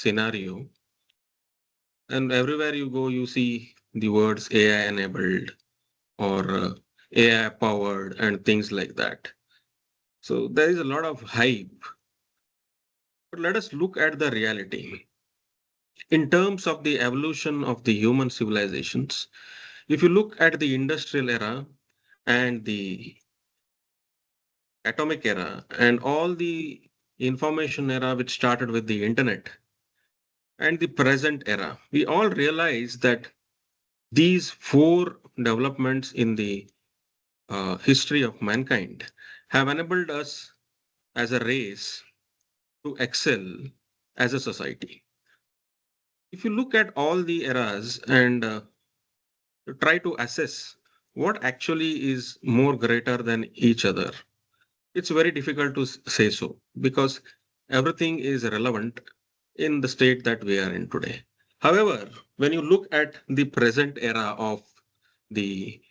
scenario, and everywhere you go, you see the words AI enabled or AI powered and things like that. So there is a lot of hype. But let us look at the reality. In terms of the evolution of the human civilizations, if you look at the industrial era and the atomic era and all the information era which started with the internet and the present era, we all realize that these four developments in the history of mankind have enabled us as a race to excel as a society. If you look at all the eras and try to assess what actually is more greater than each other, it's very difficult to say so because everything is relevant in the state that we are in today. However, when you look at the present era of the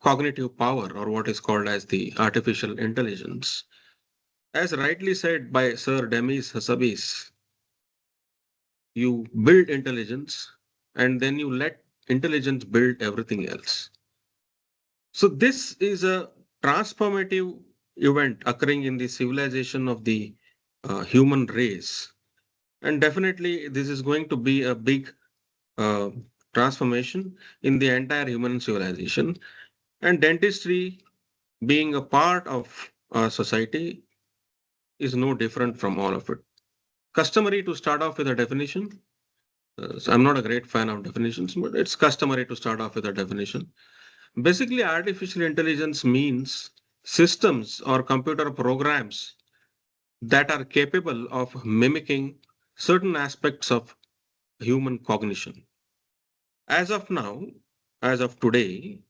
cognitive power, or what is called as the artificial intelligence, as rightly said by Sir Demis Hassabis, you build intelligence and then you let intelligence build everything else. So, this is a transformative event occurring in the civilization of the human race. And definitely, this is going to be a big uh, transformation in the entire human civilization. And dentistry, being a part of our society, is no different from all of it. Customary to start off with a definition. So I'm not a great fan of definitions, but it's customary to start off with a definition. Basically, artificial intelligence means systems or computer programs that are capable of mimicking certain aspects of human cognition. As of now, as of today,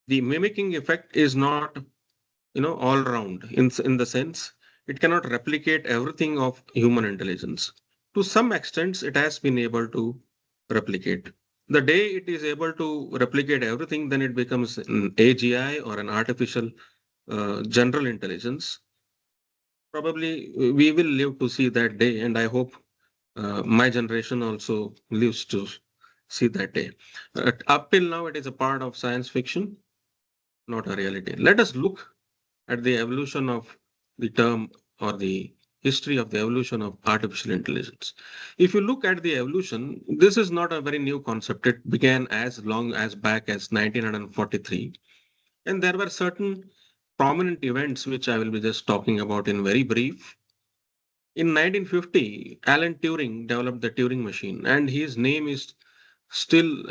the mimicking effect is not, all round in the sense it cannot replicate everything of human intelligence. To some extent, it has been able to replicate. The day it is able to replicate everything, then it becomes an AGI or an artificial general intelligence. Probably we will live to see that day, and I hope my generation also lives to see that day. Up till now, it is a part of science fiction, not a reality. Let us look at the evolution of the term or the history of the evolution of artificial intelligence. If you look at the evolution, this is not a very new concept. It began as long as back as 1943. And there were certain prominent events which I will be just talking about in very brief. In 1950, Alan Turing developed the Turing machine, and his name is still,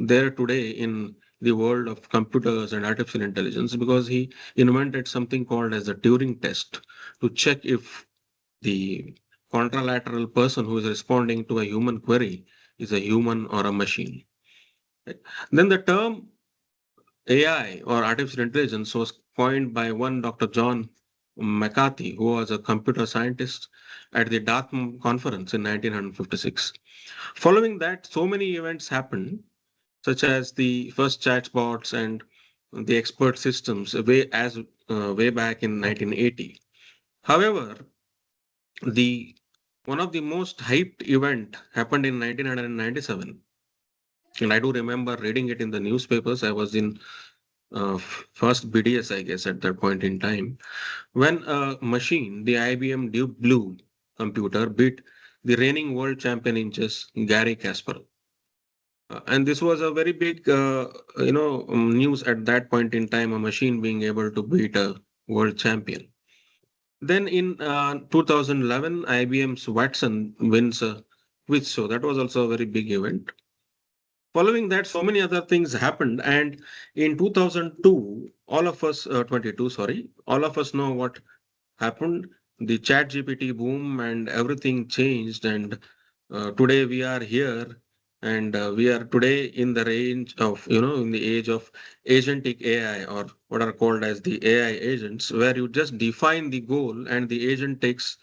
there today in the world of computers and artificial intelligence because he invented something called as the Turing test to check if the contralateral person who is responding to a human query is a human or a machine. Right? Then the term AI or artificial intelligence was coined by one Dr. John McCarthy, who was a computer scientist at the Dartmouth conference in 1956. Following that, so many events happened, such as the first chatbots and the expert systems way back in 1980. However, the one of the most hyped event happened in 1997, and I do remember reading it in the newspapers. I was in first BDS, I guess, at that point in time, when a machine, the IBM Deep Blue computer, beat the reigning world champion in chess, Gary Kasparov. And this was a very big, news at that point in time, a machine being able to beat a world champion. Then in 2011, IBM's Watson wins a quiz show. That was also a very big event. Following that, so many other things happened. And in 2002, all of us, 22, sorry, all of us know what happened. The ChatGPT boom and everything changed. And today we are here, and we are today in the range of, in the age of agentic AI, or what are called as the AI agents, where you just define the goal and the agent takes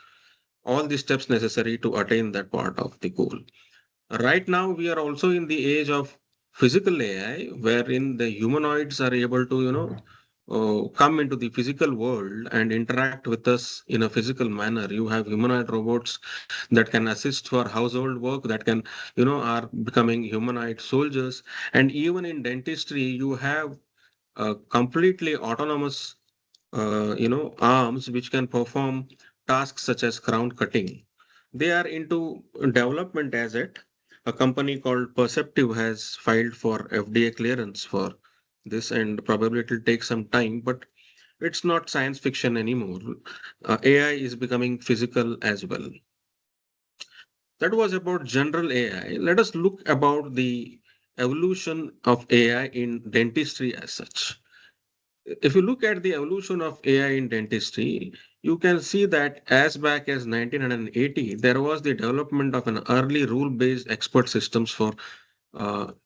all the steps necessary to attain that part of the goal. Right now, we are also in the age of physical AI, wherein the humanoids are able to, come into the physical world and interact with us in a physical manner. You have humanoid robots that can assist for household work, that can, are becoming humanoid soldiers. And even in dentistry, you have completely autonomous, arms which can perform tasks such as crown cutting. They are into development as it. A company called Perceptive has filed for FDA clearance for this, and probably it will take some time, but it's not science fiction anymore. AI is becoming physical as well. That was about general AI. Let us look about the evolution of AI in dentistry as such. If you look at the evolution of AI in dentistry, you can see that as back as 1980, there was the development of an early rule-based expert systems for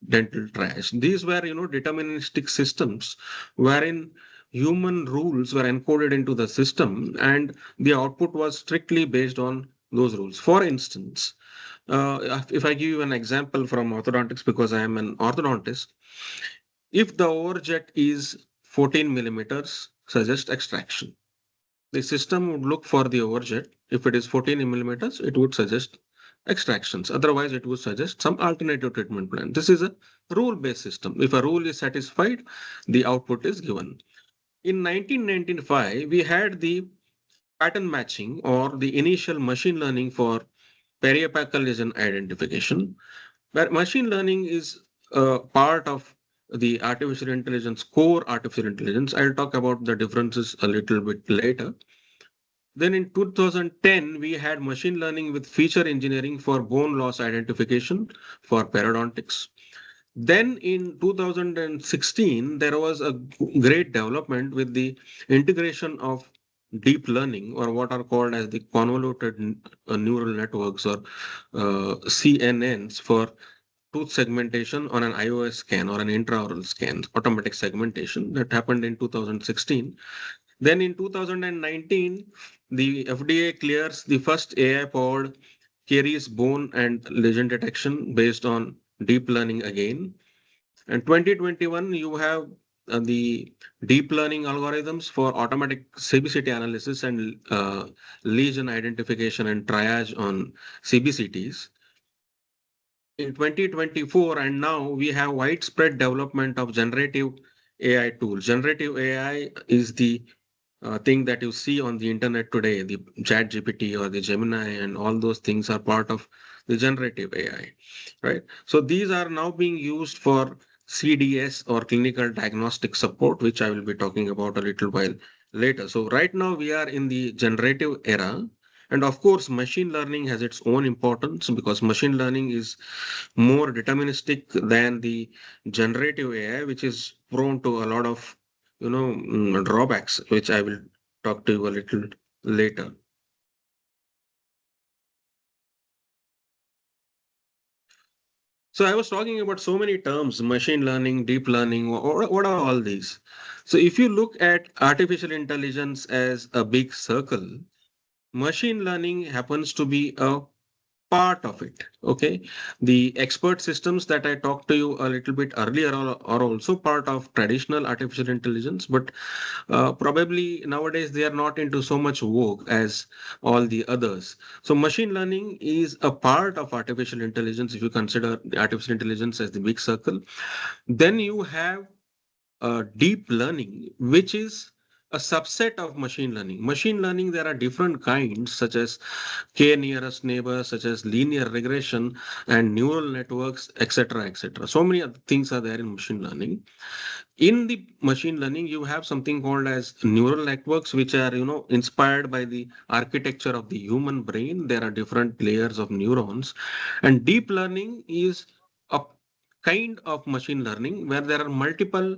dental triage. These were, deterministic systems wherein human rules were encoded into the system and the output was strictly based on those rules. For instance, if I give you an example from orthodontics, because I am an orthodontist, if the overjet is 14 millimeters, suggest extraction. The system would look for the overjet. If it is 14 millimeters, it would suggest extractions. Otherwise, it would suggest some alternative treatment plan. This is a rule-based system. If a rule is satisfied, the output is given. In 1995, we had the pattern matching or the initial machine learning for periapical lesion identification, where machine learning is a part of the artificial intelligence, core artificial intelligence. I'll talk about the differences a little bit later. Then in 2010, we had machine learning with feature engineering for bone loss identification for periodontics. Then in 2016, there was a great development with the integration of deep learning, or what are called as the convoluted neural networks, or CNNs, for tooth segmentation on an iOS scan or an intraoral scan, automatic segmentation that happened in 2016. Then in 2019, the FDA clears the first AI-powered caries bone and lesion detection based on deep learning again. And 2021, you have the deep learning algorithms for automatic CBCT analysis and lesion identification and triage on CBCTs. In 2024, and now we have widespread development of generative AI tools. Generative AI is the thing that you see on the internet today, the ChatGPT or the Gemini, and all those things are part of the generative AI, right? So these are now being used for CDS or clinical diagnostic support, which I will be talking about a little while later. So right now we are in the generative era. And of course, machine learning has its own importance because machine learning is more deterministic than the generative AI, which is prone to a lot of drawbacks, which I will talk to you a little later. So I was talking about so many terms, machine learning, deep learning, what are all these? So if you look at artificial intelligence as a big circle, machine learning happens to be a part of it. Okay. The expert systems that I talked to you a little bit earlier are also part of traditional artificial intelligence, but probably nowadays they are not into so much vogue as all the others. So machine learning is a part of artificial intelligence. If you consider the artificial intelligence as the big circle, then you have deep learning, which is a subset of machine learning. Machine learning, there are different kinds, such as k nearest neighbor, such as linear regression and neural networks, etc., etc. So many other things are there in machine learning. In the machine learning, you have something called as neural networks, which are, inspired by the architecture of the human brain. There are different layers of neurons, and deep learning is a kind of machine learning where there are multiple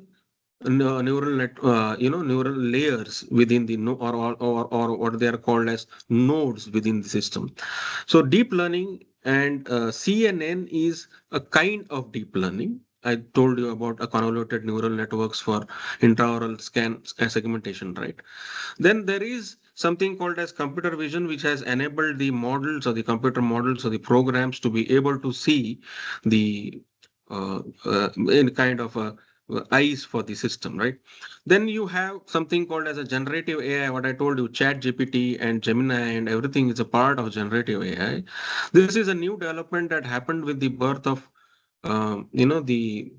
neural layers within the or what they are called as nodes within the system. So deep learning and CNN is a kind of deep learning. I told you about a convoluted neural networks for intraoral scan segmentation, right? Then there is something called as computer vision, which has enabled the models or the computer models or the programs to be able to see the in kind of a eyes for the system, right? Then you have something called as a generative AI. What I told you, Chat GPT and Gemini and everything is a part of generative AI. This is a new development that happened with the birth of, the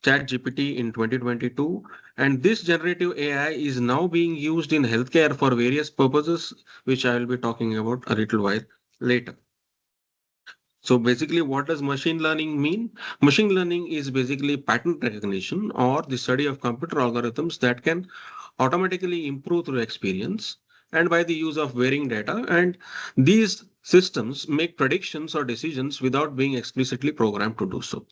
Chat GPT in 2022. And this generative AI is now being used in healthcare for various purposes, which I will be talking about a little while later. So basically, what does machine learning mean? Machine learning is basically pattern recognition or the study of computer algorithms that can automatically improve through experience and by the use of varying data. And these systems make predictions or decisions without being explicitly programmed to do so.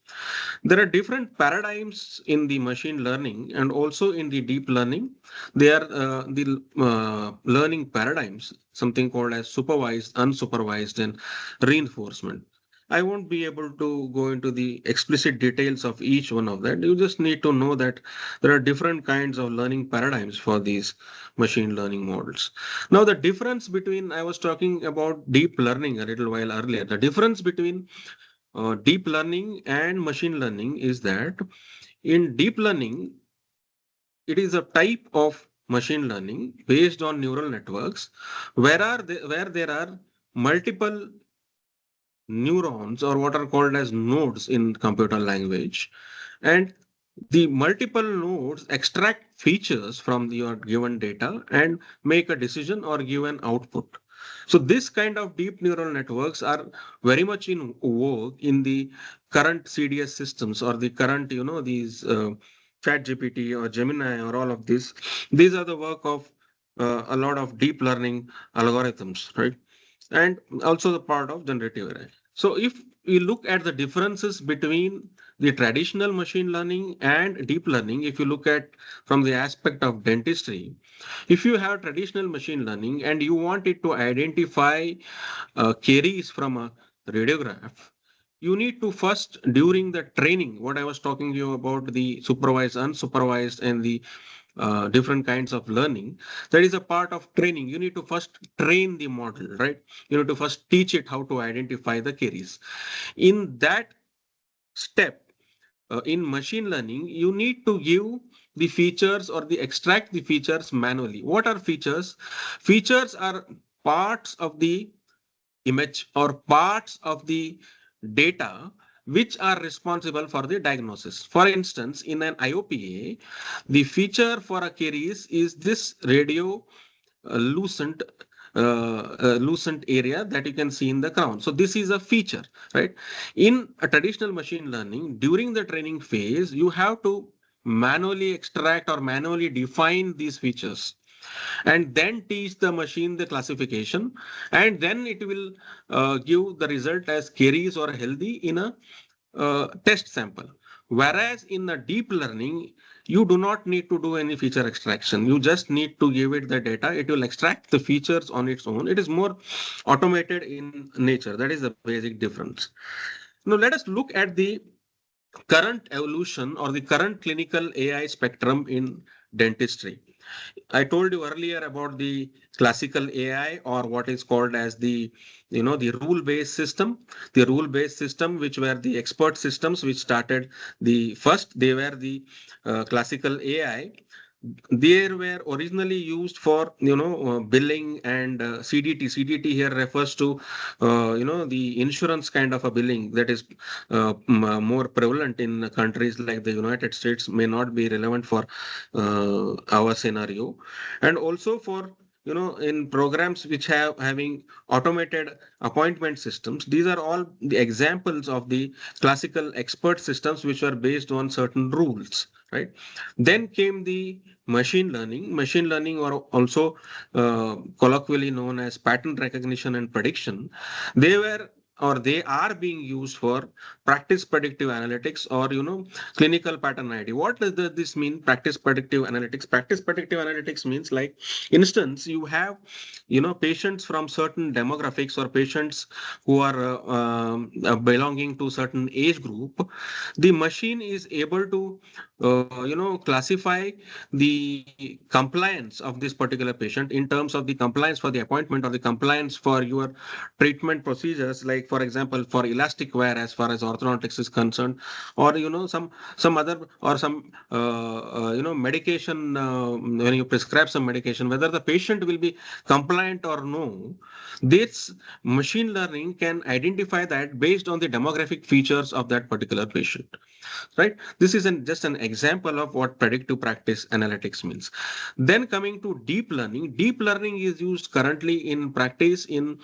There are different paradigms in the machine learning and also in the deep learning. They are the learning paradigms, something called as supervised, unsupervised, and reinforcement. I won't be able to go into the explicit details of each one of that. You just need to know that there are different kinds of learning paradigms for these machine learning models. Now, the difference between, I was talking about deep learning a little while earlier, the difference between deep learning and machine learning is that in deep learning, it is a type of machine learning based on neural networks where there are multiple neurons or what are called as nodes in computer language, and the multiple nodes extract features from your given data and make a decision or give an output. So this kind of deep neural networks are very much in vogue in the current CDS systems or the current, these Chat GPT or Gemini or all of this. These are the work of a lot of deep learning algorithms, right? And also the part of generative AI. So if we look at the differences between the traditional machine learning and deep learning, if you look at from the aspect of dentistry, if you have traditional machine learning and you want it to identify caries from a radiograph, you need to first, during the training, what I was talking to you about, the supervised, unsupervised, and the different kinds of learning, that is a part of training. You need to first train the model, right? You need to first teach it how to identify the caries. In that step, in machine learning, you need to give the features or the extract the features manually. What are features? Features are parts of the image or parts of the data which are responsible for the diagnosis. For instance, in an IOPA, the feature for a caries is this radio lucent lucent area that you can see in the crown. So this is a feature, right? In a traditional machine learning, during the training phase, you have to manually extract or manually define these features and then teach the machine the classification, and then it will give the result as caries or healthy in a test sample. Whereas in the deep learning, you do not need to do any feature extraction. You just need to give it the data. It will extract the features on its own. It is more automated in nature. That is the basic difference. Now let us look at the current evolution or the current clinical AI spectrum in dentistry. I told you earlier about the classical AI or what is called as the rule-based system. The rule-based system, which were the expert systems, which started the first, they were the classical AI. They were originally used for billing and CDT. CDT here refers to the insurance kind of a billing that is more prevalent in countries like the United States, may not be relevant for our scenario, and also for in programs which have having automated appointment systems. These are all the examples of the classical expert systems which are based on certain rules, right? Then came the machine learning. Machine learning, or also colloquially known as pattern recognition and prediction, they were or they are being used for practice predictive analytics or clinical pattern ID. What does this mean? Practice predictive analytics. Practice predictive analytics means, like, instance, you have patients from certain demographics or patients who are belonging to certain age group. The machine is able to classify the compliance of this particular patient in terms of the compliance for the appointment or the compliance for your treatment procedures. Like, for example, for elastic wear as far as orthodontics is concerned, or some other, or some medication, when you prescribe some medication, whether the patient will be compliant or no, this machine learning can identify that based on the demographic features of that particular patient, right? This is just an example of what predictive practice analytics means. Then coming to deep learning is used currently in practice in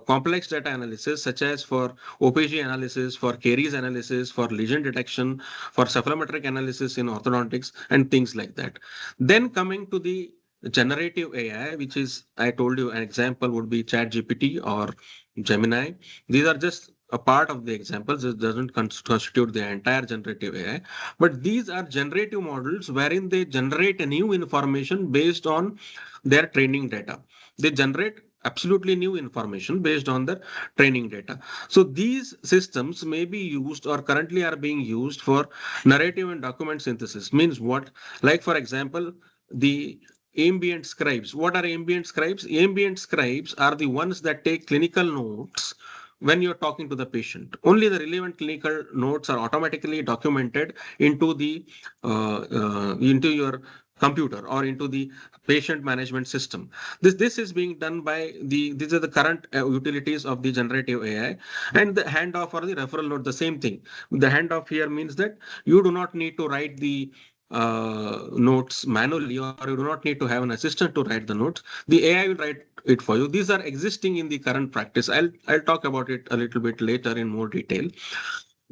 complex data analysis, such as for OPG analysis, for caries analysis, for lesion detection, for cephalometric analysis in orthodontics, and things like that. Then coming to the generative AI, which is, I told you, an example would be ChatGPT or Gemini. These are just a part of the examples. It doesn't constitute the entire generative AI, but these are generative models wherein they generate a new information based on their training data. They generate absolutely new information based on the training data. So these systems may be used or currently are being used for narrative and document synthesis. Means what? Like for example, the ambient scribes. What are ambient scribes? Ambient scribes are the ones that take clinical notes when you're talking to the patient. Only the relevant clinical notes are automatically documented into the into your computer or into the patient management system. This is being done by these are the current utilities of the generative AI. And the handoff or the referral note, the same thing. The handoff here means that you do not need to write the notes manually, or you do not need to have an assistant to write the notes. The AI will write it for you. These are existing in the current practice. I'll talk about it a little bit later in more detail.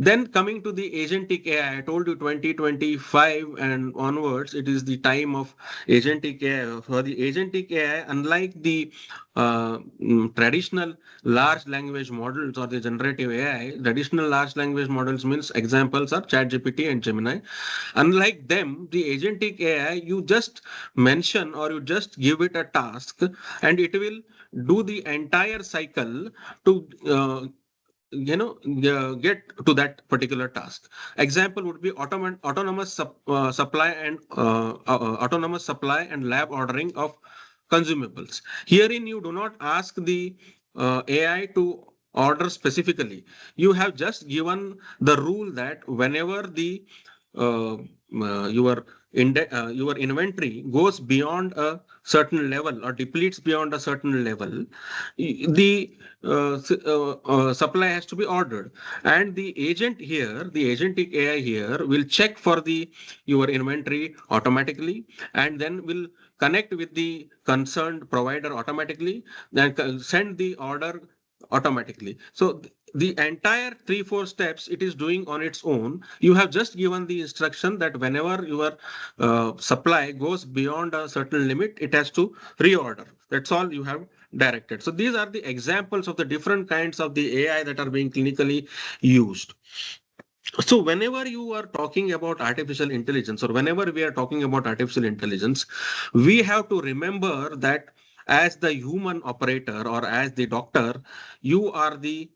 Then coming to the agentic AI, I told you 2025 and onwards, it is the time of agentic AI. For the agentic AI, unlike the traditional large language models or the generative AI, traditional large language models means examples are ChatGPT and Gemini. Unlike them, the agentic AI, you just mention or you just give it a task and it will do the entire cycle to get to that particular task. Example would be autonomous supply and lab ordering of consumables. Herein you do not ask the AI to order specifically. You have just given the rule that whenever the uh, your inventory goes beyond a certain level or depletes beyond a certain level, the supply has to be ordered. And the agent here, the agentic AI here, will check for the your inventory automatically, and then will connect with the concerned provider automatically, then send the order automatically. So the entire 3 4 steps it is doing on its own. You have just given the instruction that whenever your supply goes beyond a certain limit, it has to reorder. That's all you have directed. So these are the examples of the different kinds of the AI that are being clinically used. So whenever you are talking about artificial intelligence, or whenever we are talking about artificial intelligence, we have to remember that as the human operator or as the doctor, you are the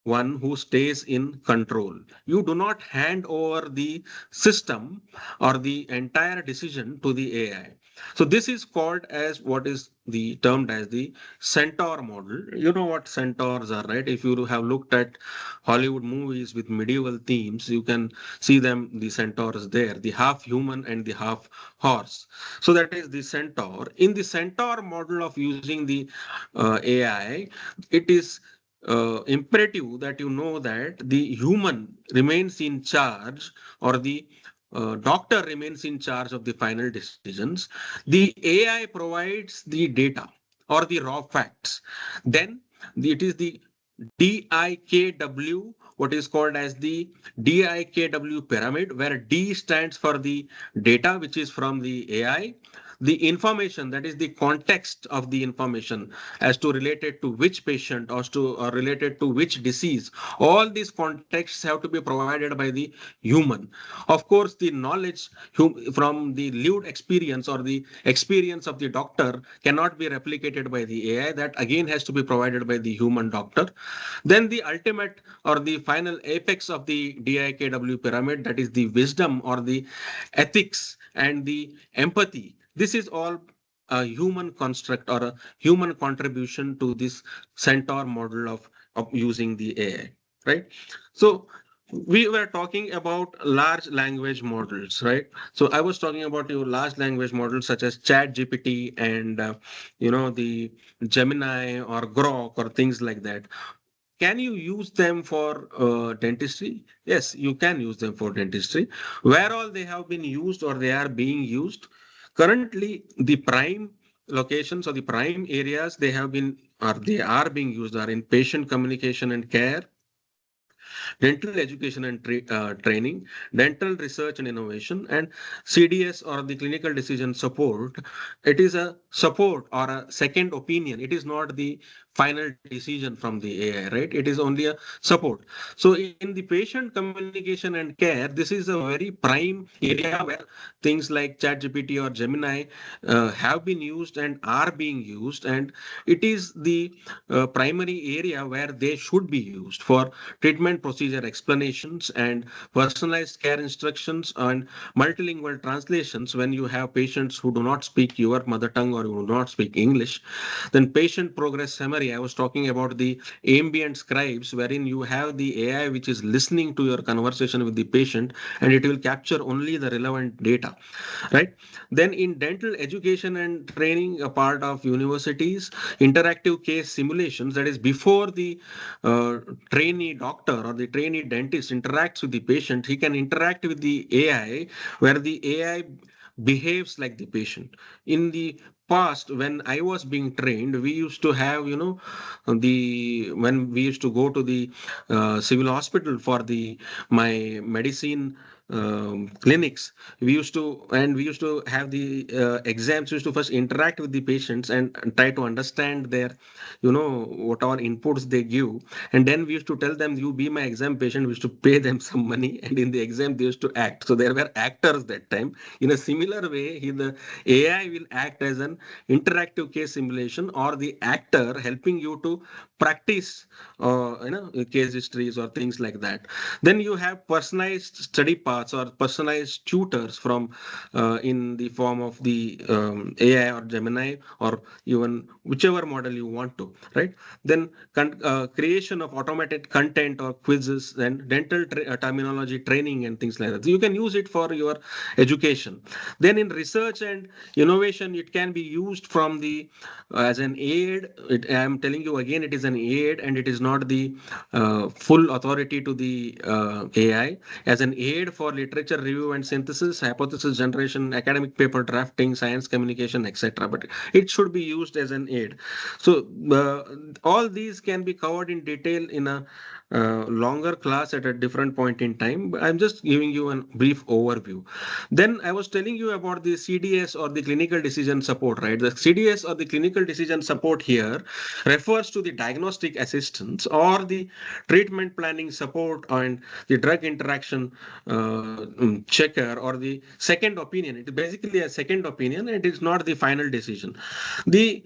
one who stays in control. You do not hand over the system or the entire decision to the AI. So this is called as what is the termed as the Centaur model. You know what centaurs are, right? If you have looked at Hollywood movies with medieval themes, you can see them, the centaurs there, the half human and the half horse. So that is the centaur. In the centaur model of using the AI, it is imperative that you know that the human remains in charge, or the doctor remains in charge of the final decisions. The AI provides the data or the raw facts. Then it is the DIKW, what is called as the DIKW pyramid, where D stands for the data, which is from the AI, the information, that is the context of the information as to related to which patient or related to which disease. All these contexts have to be provided by the human. Of course, the knowledge from the lived experience or the experience of the doctor cannot be replicated by the AI. That again has to be provided by the human doctor. Then the ultimate or the final apex of the DIKW pyramid, that is the wisdom or the ethics and the empathy. This is all a human construct or a human contribution to this Centaur model of of using the AI, right? So we were talking about large language models, right? So I was talking about your large language models such as ChatGPT and the Gemini or Grok or things like that. Can you use them for dentistry? Yes, you can use them for dentistry. Where all they have been used or they are being used, currently the prime locations or the prime areas they have been or they are being used are in patient communication and care, dental education and training, dental research and innovation, and CDS or the clinical decision support. It is a support or a second opinion. It is not the final decision from the AI, right? It is only a support. So in the patient communication and care, this is a very prime area where things like ChatGPT or Gemini have been used and are being used, and it is the primary area where they should be used for treatment procedure explanations and personalized care instructions and multilingual translations when you have patients who do not speak your mother tongue or who do not speak English. Then patient progress summary. I was talking about the ambient scribes wherein you have the AI which is listening to your conversation with the patient and it will capture only the relevant data, right? Then in dental education and training, a part of universities, interactive case simulations, that is before the uh, trainee doctor or the trainee dentist interacts with the patient, he can interact with the AI where the AI behaves like the patient. In the past, when I was being trained, we used to have, the when we used to go to the civil hospital for the my medicine clinics, we used to have the exams. We used to first interact with the patients and try to understand their what all inputs they give, and then we used to tell them, you be my exam patient. We used to pay them some money, and in the exam they used to act. So there were actors that time. In a similar way, the AI will act as an interactive case simulation or the actor helping you to practice case histories or things like that. Then you have personalized study paths or personalized tutors from in the form of the AI or Gemini or even whichever model you want to, right? Then creation of automated content or quizzes and dental terminology training and things like that. So you can use it for your education. Then in research and innovation, it can be used from the as an aid. I am telling you again, it is an aid and it is not the full authority to the AI. As an aid for literature review and synthesis, hypothesis generation, academic paper drafting, science communication, etc. But it should be used as an aid. So all these can be covered in detail in a longer class at a different point in time. I'm just giving you a brief overview. Then I was telling you about the CDS or the clinical decision support, right? The CDS or the clinical decision support here refers to the diagnostic assistance or the treatment planning support and the drug interaction checker or the second opinion. It is basically a second opinion. It is not the final decision. The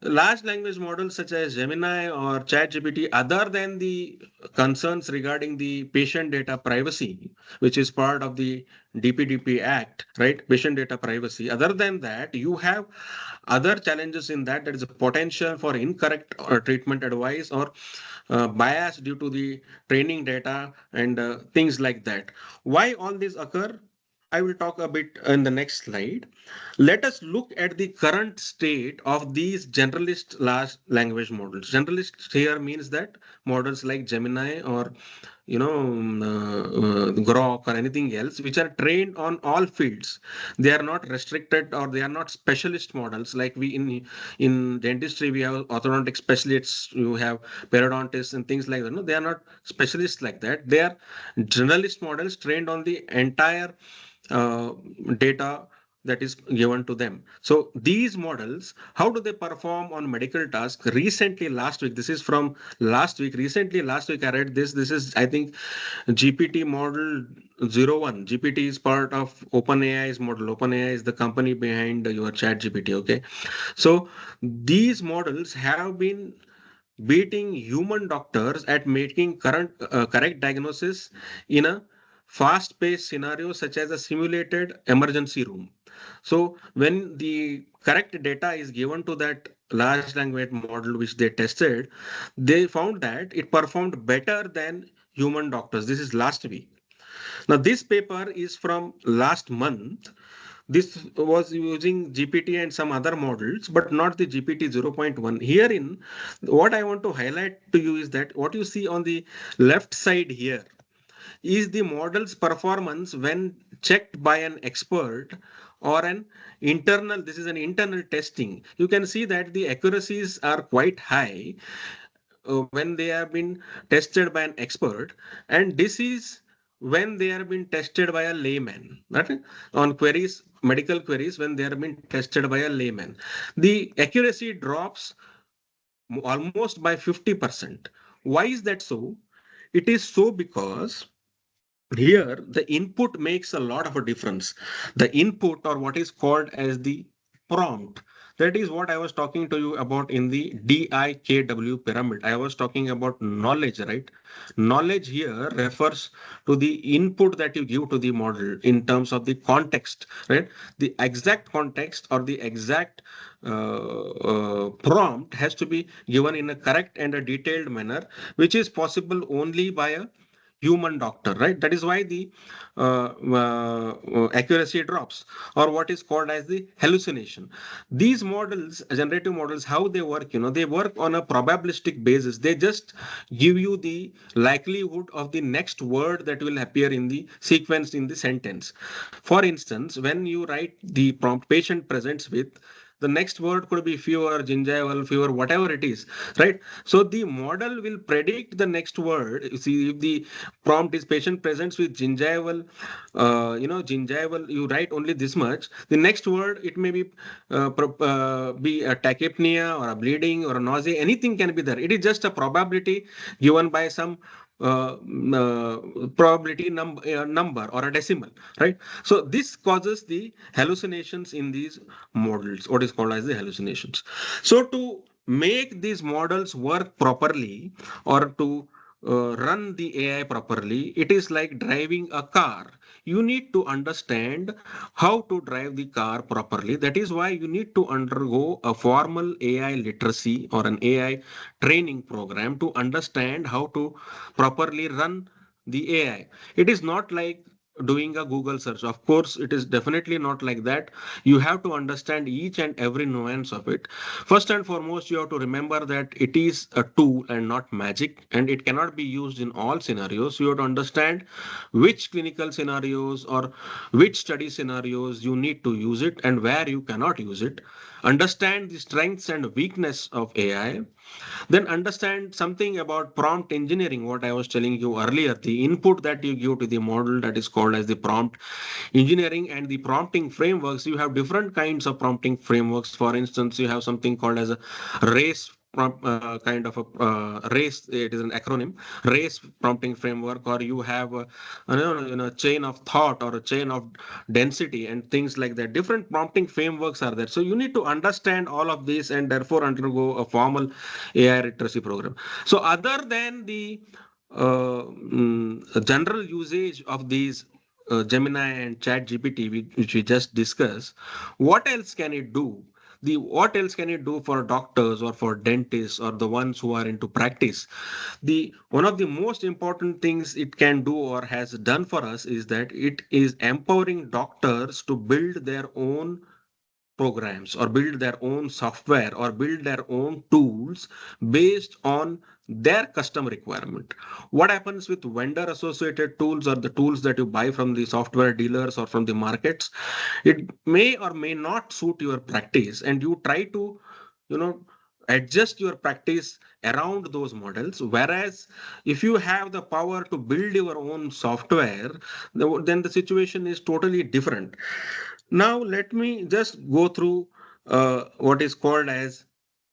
large language models such as Gemini or ChatGPT, other than the concerns regarding the patient data privacy, which is part of the DPDP Act, right? Patient data privacy. Other than that, you have other challenges in that. There is a potential for incorrect treatment advice or bias due to the training data and things like that. Why all these occur? I will talk a bit in the next slide. Let us look at the current state of these generalist large language models. Generalist here means that models like Gemini or Grok or anything else, which are trained on all fields. They are not restricted or they are not specialist models like we in dentistry we have orthodontic specialists, you have periodontists and things like that. No, they are not specialists like that. They are generalist models trained on the entire uh, data that is given to them. So these models, how do they perform on medical tasks? Recently, last week, this is from last week. Recently, last week, I read this. This is, I think, GPT model 01. GPT is part of OpenAI's model. OpenAI is the company behind your ChatGPT. Okay. So these models have been beating human doctors at making correct diagnosis in a fast-paced scenario such as a simulated emergency room. So when the correct data is given to that large language model which they tested, they found that it performed better than human doctors. This is last week. Now, this paper is from last month. This was using GPT and some other models, but not the GPT 0.1. Herein, what I want to highlight to you is that what you see on the left side here is the model's performance when checked by an expert or an internal. This is an internal testing. You can see that the accuracies are quite high when they have been tested by an expert, and this is when they are being tested by a layman, right? On queries, medical queries, when they are being tested by a layman, the accuracy drops almost by 50%. Why is that so? It is so because here the input makes a lot of a difference. The input, or what is called as the prompt, that is what I was talking to you about in the DIKW pyramid. I was talking about knowledge, right? Knowledge here refers to the input that you give to the model in terms of the context, right? The exact context or the exact prompt has to be given in a correct and a detailed manner, which is possible only by a human doctor, right? That is why the accuracy drops, or what is called as the hallucination. These models, generative models, how they work, they work on a probabilistic basis. They just give you the likelihood of the next word that will appear in the sequence in the sentence. For instance, when you write the prompt, patient presents with, the next word could be fever, gingival fever, whatever it is, right? So the model will predict the next word. You see, if the prompt is patient presents with gingival, gingival, you write only this much. The next word, it may be a tachypnea or a bleeding or a nausea. Anything can be there. It is just a probability given by some probability number or a decimal, right? So this causes the hallucinations in these models, what is called as the hallucinations. So to make these models work properly, or to run the AI properly, it is like driving a car. You need to understand how to drive the car properly. That is why you need to undergo a formal AI literacy or an AI training program to understand how to properly run the AI. It is not like doing a Google search. Of course, it is definitely not like that. You have to understand each and every nuance of it. First and foremost, you have to remember that it is a tool and not magic, and it cannot be used in all scenarios. You have to understand which clinical scenarios or which study scenarios you need to use it and where you cannot use it. Understand the strengths and weakness of AI, then understand something about prompt engineering, what I was telling you earlier, the input that you give to the model, that is called as the prompt engineering. And the prompting frameworks, you have different kinds of prompting frameworks. For instance, you have something called as a race kind of a race, it is an acronym, race prompting framework, or you have chain of thought or a chain of density and things like that. Different prompting frameworks are there, so you need to understand all of this and therefore undergo a formal AI literacy program. So other than the general usage of these Gemini and ChatGPT, which we just discussed, what else can it do? What else can it do for doctors or for dentists or the ones who are into practice? The one of the most important things it can do or has done for us is that it is empowering doctors to build their own programs or build their own software or build their own tools based on their custom requirement. What happens with vendor associated tools or the tools that you buy from the software dealers or from the markets, it may or may not suit your practice, and you try to you know adjust your practice around those models. Whereas if you have the power to build your own software, then the situation is totally different. Now, let me just go through what is called as,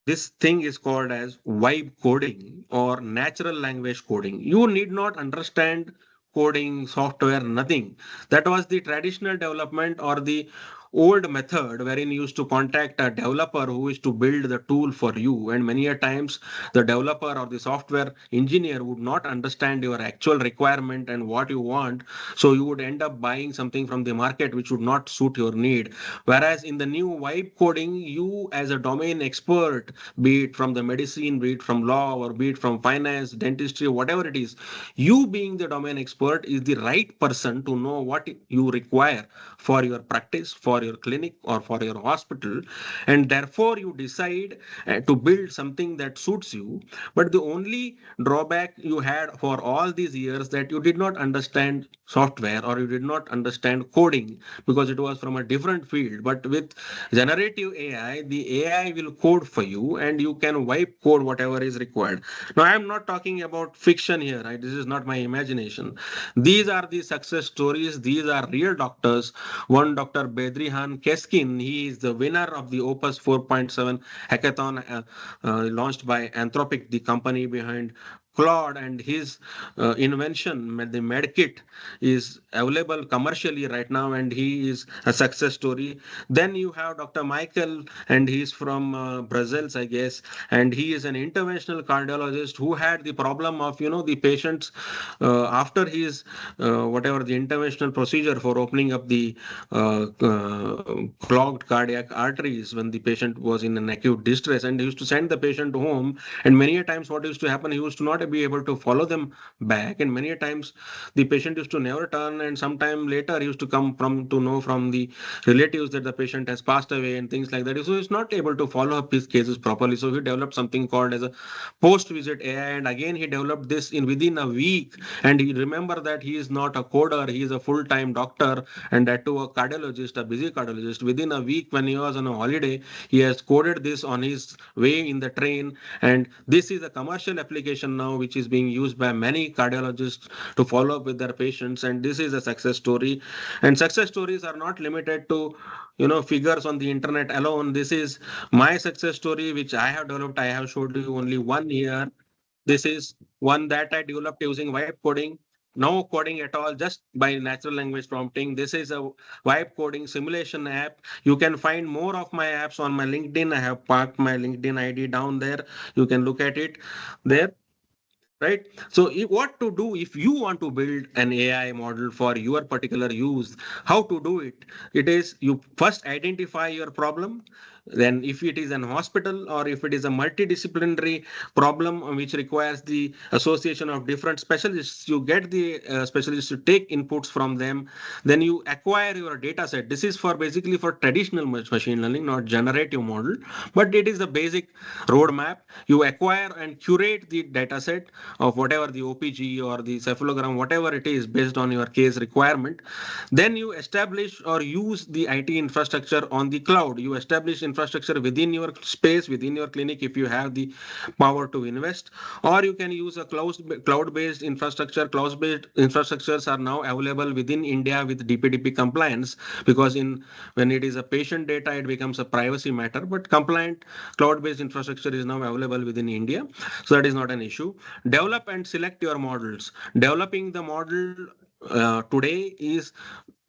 this thing is called as vibe coding or natural language coding. You need not understand coding, software, nothing. That was the traditional development or the old method wherein you used to contact a developer who is to build the tool for you, and many a times the developer or the software engineer would not understand your actual requirement and what you want, so you would end up buying something from the market which would not suit your need. Whereas in the new vibe coding, you as a domain expert, be it from the medicine, be it from law, or be it from finance, dentistry, whatever it is, you being the domain expert is the right person to know what you require for your practice, for your clinic, or for your hospital, and therefore you decide to build something that suits you. But the only drawback you had for all these years that you did not understand software or you did not understand coding because it was from a different field. But with generative AI, the AI will code for you and you can wipe code whatever is required. Now, I am not talking about fiction here, right? This is not my imagination. These are the success stories. These are real doctors. One Dr. Bedrihan Keskin, he is the winner of the Opus 4.7 hackathon launched by Anthropic, the company behind Claude, and his invention, the medkit, is available commercially right now, and he is a success story. Then you have Dr. Michael, and he's from Brazil, I guess, and he is an interventional cardiologist who had the problem of, the patients after his whatever the interventional procedure for opening up the clogged cardiac arteries when the patient was in an acute distress, and he used to send the patient home. And many a times, what used to happen, he used to not be able to follow them back, and many a times the patient used to never return, and sometime later he used to come from to know from the relatives that the patient has passed away and things like that. So he's not able to follow up his cases properly. So he developed something called as a post-visit AI, and again he developed this in within a week. And he remember that he is not a coder; he is a full-time doctor, and that too a cardiologist, a busy cardiologist. Within a week, when he was on a holiday, he has coded this on his way in the train, and this is a commercial application now, which is being used by many cardiologists to follow up with their patients. And this is a success story. And success stories are not limited to figures on the internet alone. This is my success story which I have developed. I have showed you only one here. This is one that I developed using vibe coding. No coding at all, just by natural language prompting. This is a vibe coding simulation app. You can find more of my apps on my LinkedIn. I have parked my LinkedIn ID down there. You can look at it there, right? So what to do if you want to build an AI model for your particular use? How to do it? It is, you first identify your problem. Then if it is an hospital or if it is a multidisciplinary problem which requires the association of different specialists, you get the specialists to take inputs from them. Then you acquire your data set. This is for basically for traditional machine learning, not generative model, but it is the basic roadmap. You acquire and curate the data set of whatever the OPG or the cephalogram, whatever it is, based on your case requirement. Then you establish or use the IT infrastructure on the cloud. You establish infrastructure within your space, within your clinic, if you have the power to invest, or you can use a cloud-based infrastructure. Cloud-based infrastructures are now available within India with DPDP compliance, because in when it is a patient data, it becomes a privacy matter. But compliant cloud-based infrastructure is now available within India, so that is not an issue. Develop and select your models. Developing the model today is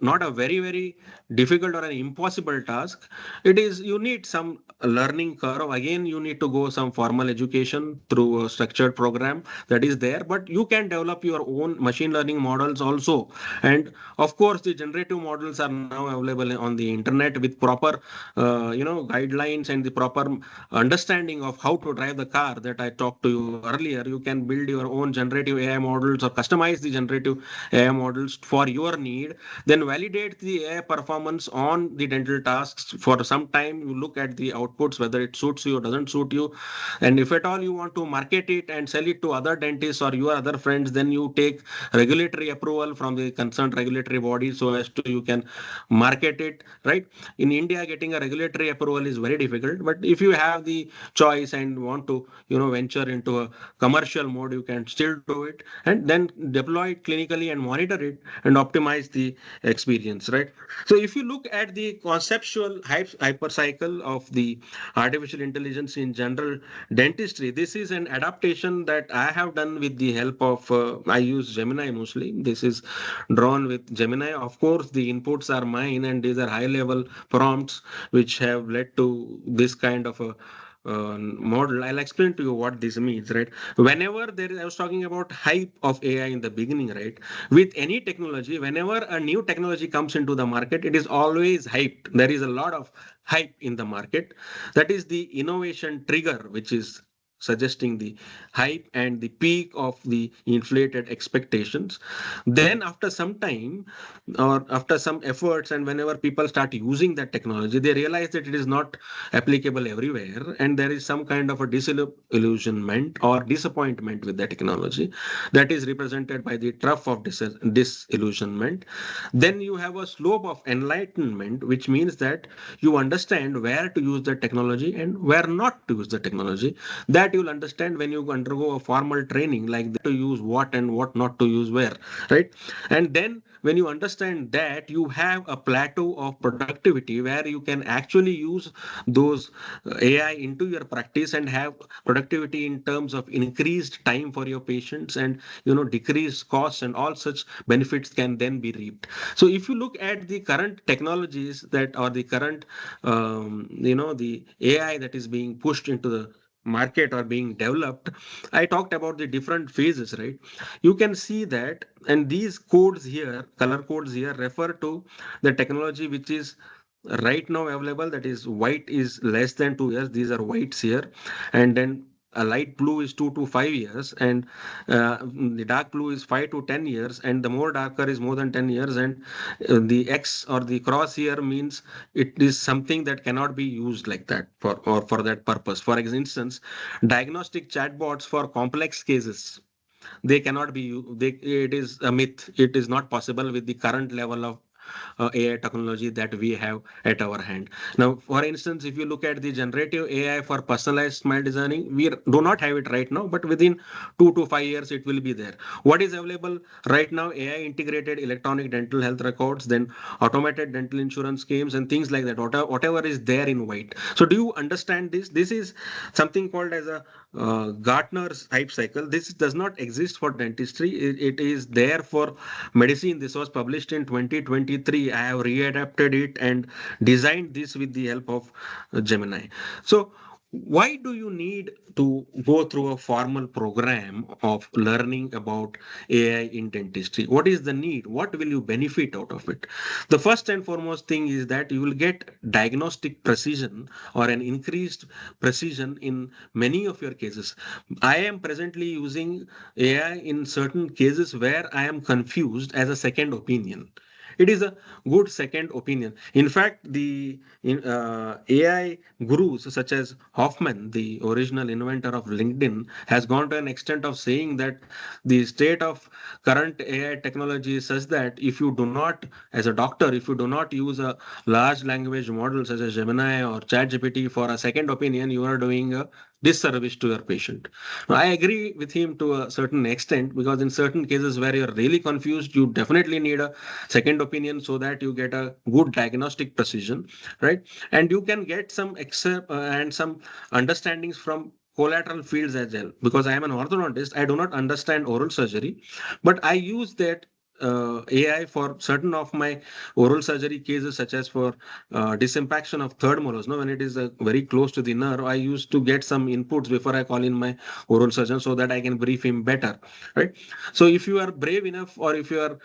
not a very difficult or an impossible task. It is, you need some learning curve. Again, you need to go some formal education through a structured program that is there, but you can develop your own machine learning models also. And of course, the generative models are now available on the internet with proper guidelines and the proper understanding of how to drive the car that I talked to you earlier. You can build your own generative AI models or customize the generative AI models for your need, then validate the AI performance on the dental tasks. For some time, you look at the outputs, whether it suits you or doesn't suit you. And if at all you want to market it and sell it to other dentists or your other friends, then you take regulatory approval from the concerned regulatory body so as to you can market it, right? In India, getting a regulatory approval is very difficult, but if you have the choice and want to, venture into a commercial mode, you can still do it and then deploy it clinically and monitor it and optimize the experience, right? So if you look at the conceptual hyper cycle of the artificial intelligence in general dentistry, this is an adaptation that I have done with the help of I use Gemini mostly. This is drawn with Gemini. Of course, the inputs are mine, and these are high level prompts which have led to this kind of a model. I'll explain to you what this means, right? Whenever there is, I was talking about hype of AI in the beginning, right? With any technology, whenever a new technology comes into the market, it is always hyped. There is a lot of hype in the market. That is the innovation trigger, which is suggesting the hype and the peak of the inflated expectations. Then after some time, or after some efforts, and whenever people start using that technology, they realize that it is not applicable everywhere, and there is some kind of a disillusionment or disappointment with the technology that is represented by the trough of disillusionment. Then you have a slope of enlightenment, which means that you understand where to use the technology and where not to use the technology. That you'll understand when you undergo a formal training, like to use what and what not to use where, right? And then when you understand that, you have a plateau of productivity where you can actually use those AI into your practice and have productivity in terms of increased time for your patients, and decreased costs, and all such benefits can then be reaped. So if you look at the current technologies that, or the current the AI that is being pushed into the market or being developed, I talked about the different phases, right? You can see that, and these codes here, color codes here, refer to the technology which is right now available. That is, white is less than 2 years, these are whites here. And then a light blue is 2 to 5 years, and the dark blue is 5 to 10 years, and the more darker is more than 10 years. And the X or the cross here means it is something that cannot be used like that for that purpose. For instance, diagnostic chatbots for complex cases, they cannot be it is a myth. It is not possible with the current level of AI technology that we have at our hand. Now, for instance, if you look at the generative AI for personalized smile designing, we do not have it right now, but within 2 to 5 years, it will be there. What is available right now? AI integrated electronic dental health records, then automated dental insurance schemes, and things like that. Whatever is there in white. So, do you understand this? This is something called as a Gartner's hype cycle. This does not exist for dentistry. It is there for medicine. This was published in 2023. I have readapted it and designed this with the help of Gemini. So, why do you need to go through a formal program of learning about AI in dentistry? What is the need? What will you benefit out of it? The first and foremost thing is that you will get diagnostic precision, or an increased precision in many of your cases. I am presently using AI in certain cases where I am confused as a second opinion. It is a good second opinion. In fact, the AI gurus such as Hoffman, the original inventor of LinkedIn, has gone to an extent of saying that the state of current AI technology is such that if you do not, as a doctor, if you do not use a large language model such as Gemini or ChatGPT for a second opinion, you are doing a disservice to your patient. Now, I agree with him to a certain extent, because in certain cases where you're really confused, you definitely need a second opinion so that you get a good diagnostic precision, right? And you can get some and some understandings from collateral fields as well. Because I am an orthodontist, I do not understand oral surgery, but I use that AI for certain of my oral surgery cases, such as for disimpaction of third molars. No, when it is very close to the nerve, I used to get some inputs before I call in my oral surgeon so that I can brief him better, right? So if you are brave enough, or if you are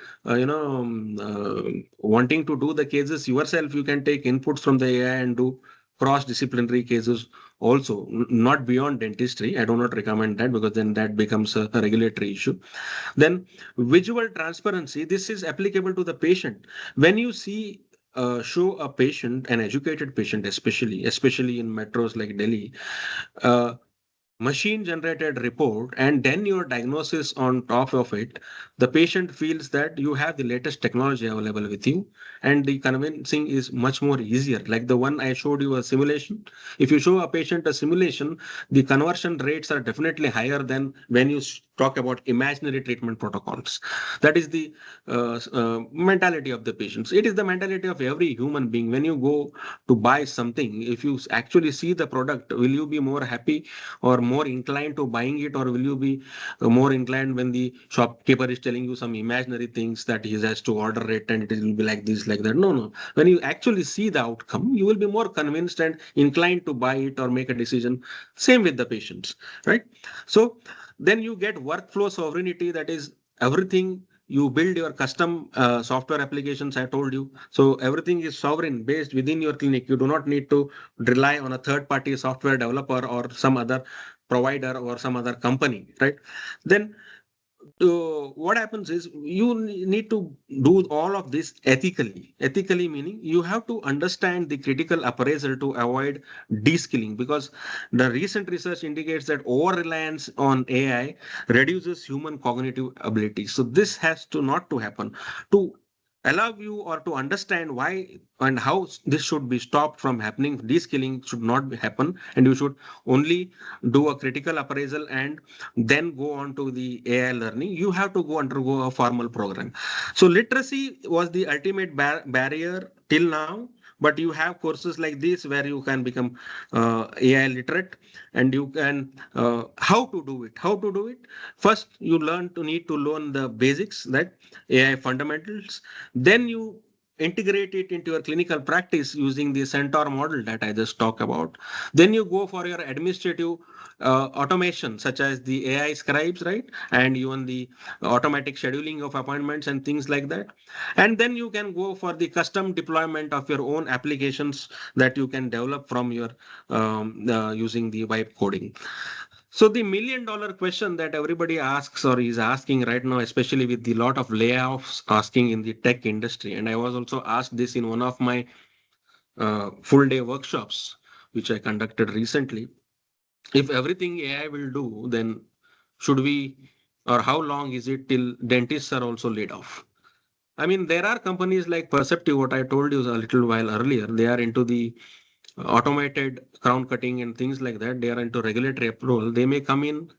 wanting to do the cases yourself, you can take inputs from the AI and do cross disciplinary cases also, not beyond dentistry. I do not recommend that, because then that becomes a regulatory issue. Then visual transparency, this is applicable to the patient. When you see show a patient, an educated patient, especially in metros like Delhi, uh, machine generated report, and then your diagnosis on top of it, the patient feels that you have the latest technology available with you, and the convincing is much more easier. Like the one I showed you, a simulation. If you show a patient a simulation, the conversion rates are definitely higher than when you talk about imaginary treatment protocols. That is the mentality of the patients. It is the mentality of every human being. When you go to buy something, if you actually see the product, will you be more happy or more inclined to buying it, or will you be more inclined when the shopkeeper is telling you some imaginary things that he has to order it and it will be like this, like that? No, no. When you actually see the outcome, you will be more convinced and inclined to buy it or make a decision. Same with the patients, right? So then you get workflow sovereignty, that is everything. You build your custom software applications, I told you. So everything is sovereign based within your clinic. You do not need to rely on a third party software developer or some other provider or some other company, right? Then what happens is you need to do all of this ethically. Ethically meaning you have to understand the critical appraisal to avoid de-skilling, because the recent research indicates that over reliance on AI reduces human cognitive ability. So this has to not to happen. To allow you or to understand why and how this should be stopped from happening, de-skilling should not happen, and you should only do a critical appraisal and then go on to the AI learning. You have to go undergo a formal program. So literacy was the ultimate barrier till now, but you have courses like this where you can become AI literate, and you can how to do it. How to do it? First, you need to learn the basics, that AI fundamentals. Then you integrate it into your clinical practice using the Centaur model that I just talked about. Then you go for your administrative automation, such as the AI scribes, right? And even the automatic scheduling of appointments and things like that. And then you can go for the custom deployment of your own applications that you can develop from your using the vibe coding. So the $1 million question that everybody asks or is asking right now, especially with the lot of layoffs asking in the tech industry, and I was also asked this in one of my full day workshops, which I conducted recently. If everything AI will do, then should we, or how long is it till dentists are also laid off? I mean, there are companies like Perceptive, what I told you a little while earlier, they are into the automated crown cutting and things like that. They are into regulatory approval. They may come in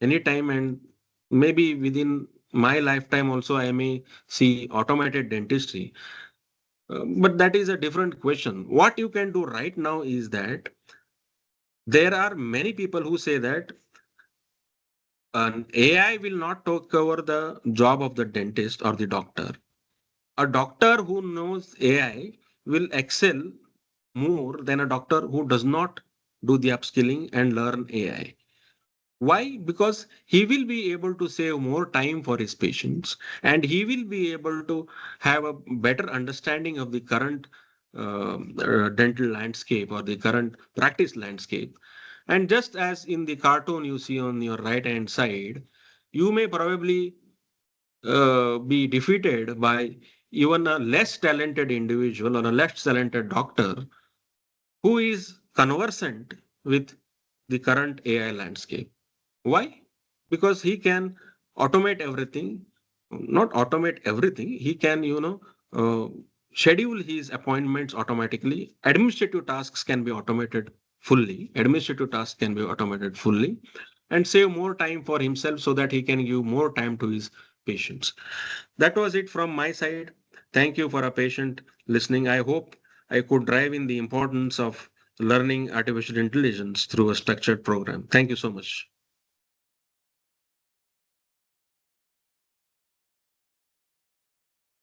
anytime, and maybe within my lifetime also, I may see automated dentistry. But that is a different question. What you can do right now is that there are many people who say that an AI will not take over the job of the dentist or the doctor. A doctor who knows AI will excel more than a doctor who does not do the upskilling and learn AI. Why? Because he will be able to save more time for his patients, and he will be able to have a better understanding of the current dental landscape or the current practice landscape. And just as in the cartoon you see on your right hand side, you may probably be defeated by even a less talented individual or a less talented doctor who is conversant with the current AI landscape. Why? Because he can automate everything, not automate everything. He can, uh, schedule his appointments automatically. Administrative tasks can be automated fully. Administrative tasks can be automated fully and save more time for himself so that he can give more time to his patients. That was it from my side. Thank you for a patient listening. I hope I could drive in the importance of learning artificial intelligence through a structured program. Thank you so much.